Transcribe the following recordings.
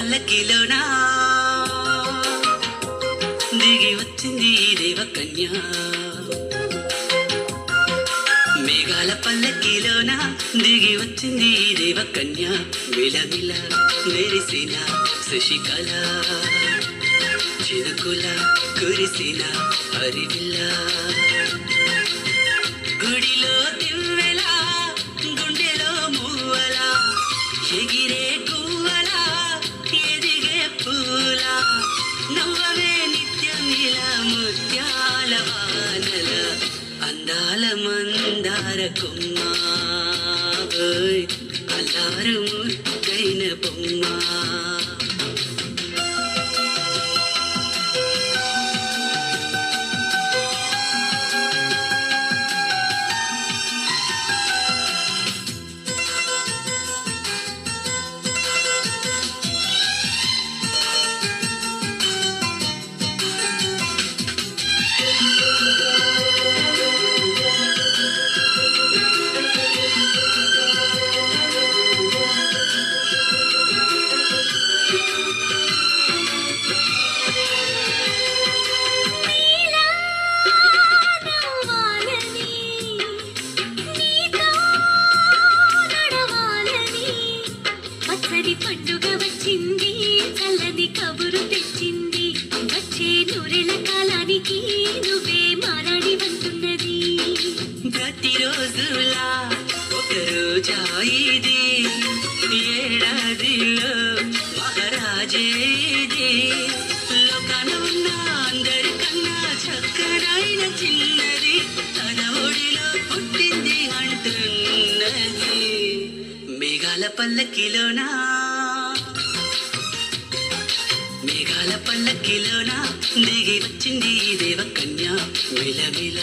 పల్లకిలోనా దిగి వచ్చింది దేవకన్య. మేఘాల పల్లకిలోనా దిగి వచ్చింది దేవకన్య. మిలమిల మెరిసిన శశికళ చినుకుల కురిసిన హరివిల్ల. గుడిలో దివ్వెలా గుండెలో మూవలా ఎగిరే గువ్వలా ఎదిగే పూల. నవ్వవే నిత్యం ఇలా ముత్యాల వానల అందాల మందార కొమ్మ. అల్లారు ముద్దైన బొమ్మ. పండుగ వచ్చింది చల్లని కబురు తెచ్చింది. వచ్చే నూరెల కాలానికి నువ్వే మారాడి వంతున్నది. ప్రతిరోజులా ఒక రోజా ఇది ఏడాదిలో మహారాజేది. లోకాన ఉన్న అందరికన్నా చక్కనైన చిన్నది తన ఒడిలో పుట్టింది అంటున్నది. మేఘాల పల్లకిలోనా మేఘాల పల్లకిలోనా దిగి వచ్చింది దేవకన్య. మిలమిల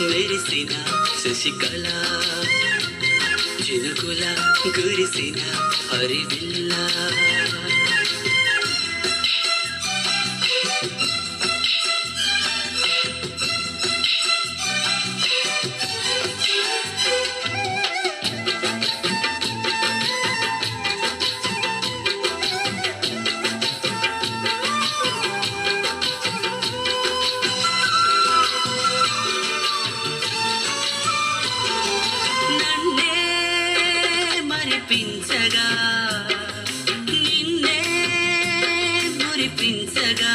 మెరిసిన శశికళ చినుకుల కురిసిన హరివిల్ల. మరిపించగా నిన్నే మురిపించగా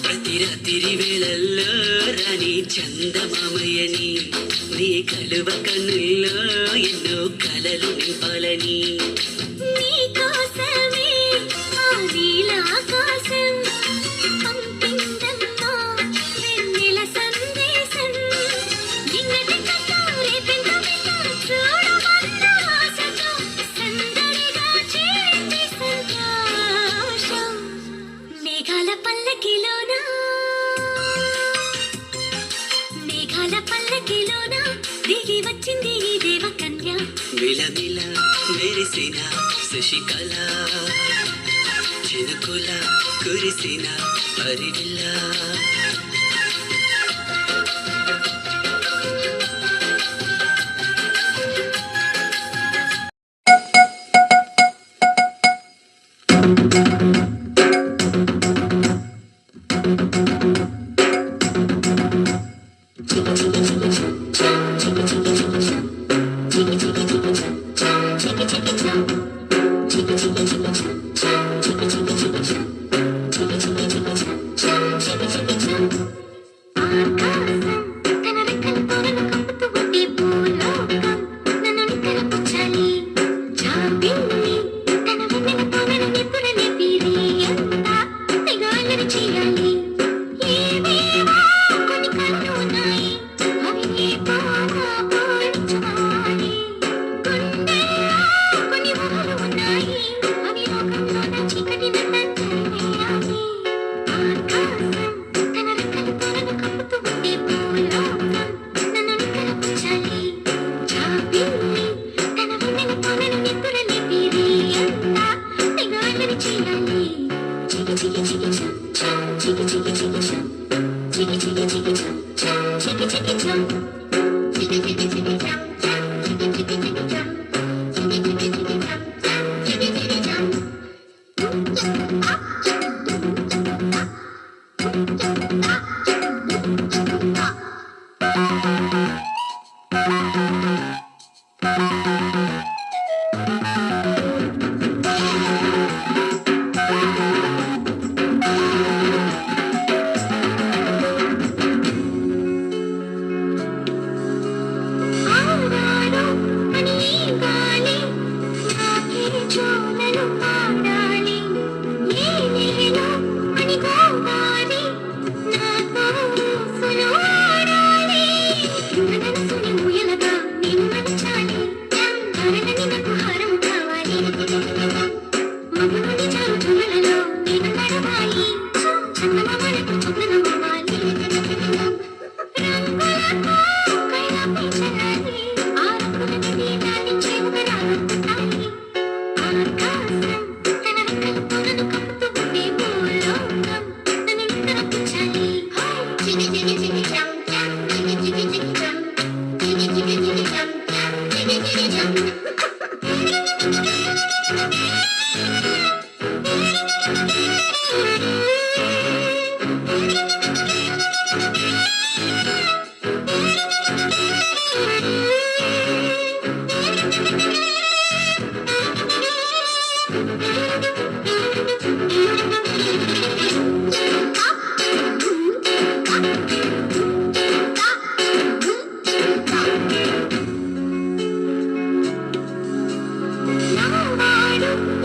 ప్రతి రాత్రి వేళల్లో రాణి చందమామయ్యని నీ కలువ కన్నుల్లో ఎన్నో కలలు నింపాలని. నీకోసమే ఆ నీలాకాశం పంపిందమ్మా వెన్నెల సందేశం. నిన్నటి కథ రేపెంత వింత చూడమన్న ఆశతో సందడిగా చేరింది సంతోషం. మేఘాల పల్లకిలోనా మేఘాల పల్లకిలోనా దిగి వచ్చింది ఈ దేవకన్య. మిలమిల మెరిసిన శశికళ చినుకుల కురిసిన హరివిల్ల. కొన్ని ఊహలు ఉన్నాయి అవి లోకం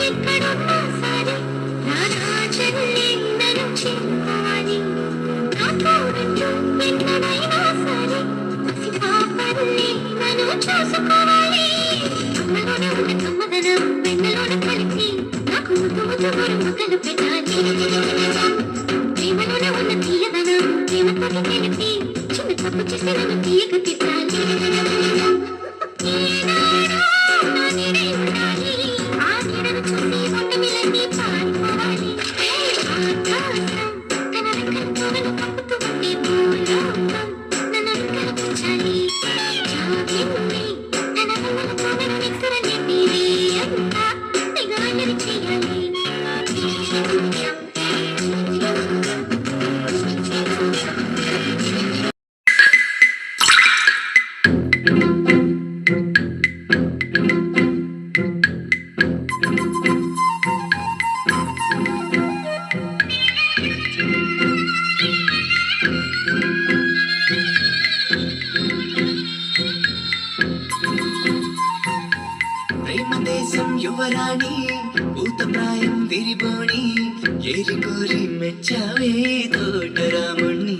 ఎక్కడున్నా సరే రారా చెల్లి నన్ను చేరుకోవాలి నా తోడుంటూ ఎక్కడైనా సరే పసిపాపల్లి నన్ను చూసుకోవాలి అమ్మలోనే ఉన్న కమ్మదనం వెన్నలోన కలిపి నాకు ముద్దు ముద్దు మొక్కలు పెట్టాలి ప్రేమలోనే ఉన్న తీయదనం ప్రేమతో తెలిపి చిన్న తప్పు చేసి నన్ను తీయక తిట్టాలి నా నీడే ఉండాలి ఆ నీడను చూసి ఒట్టమిలన్నీ పారిపోవాలి ఆకాశం తన రెక్కలతో నన్ను కప్పుతూ ఉంటే భూలోకం నన్ను రెక్కలపుచ్చాలి జాబిల్లి తన వల్లలతో నన్ను నిక్కరలేపి అంతా నిగాయని చేయాలి ప్రేమ దేశం యువరాణి భూతప్రాయం విరిబోణి ఏరి కోరి మెచ్చావే తోటరాముణ్ణి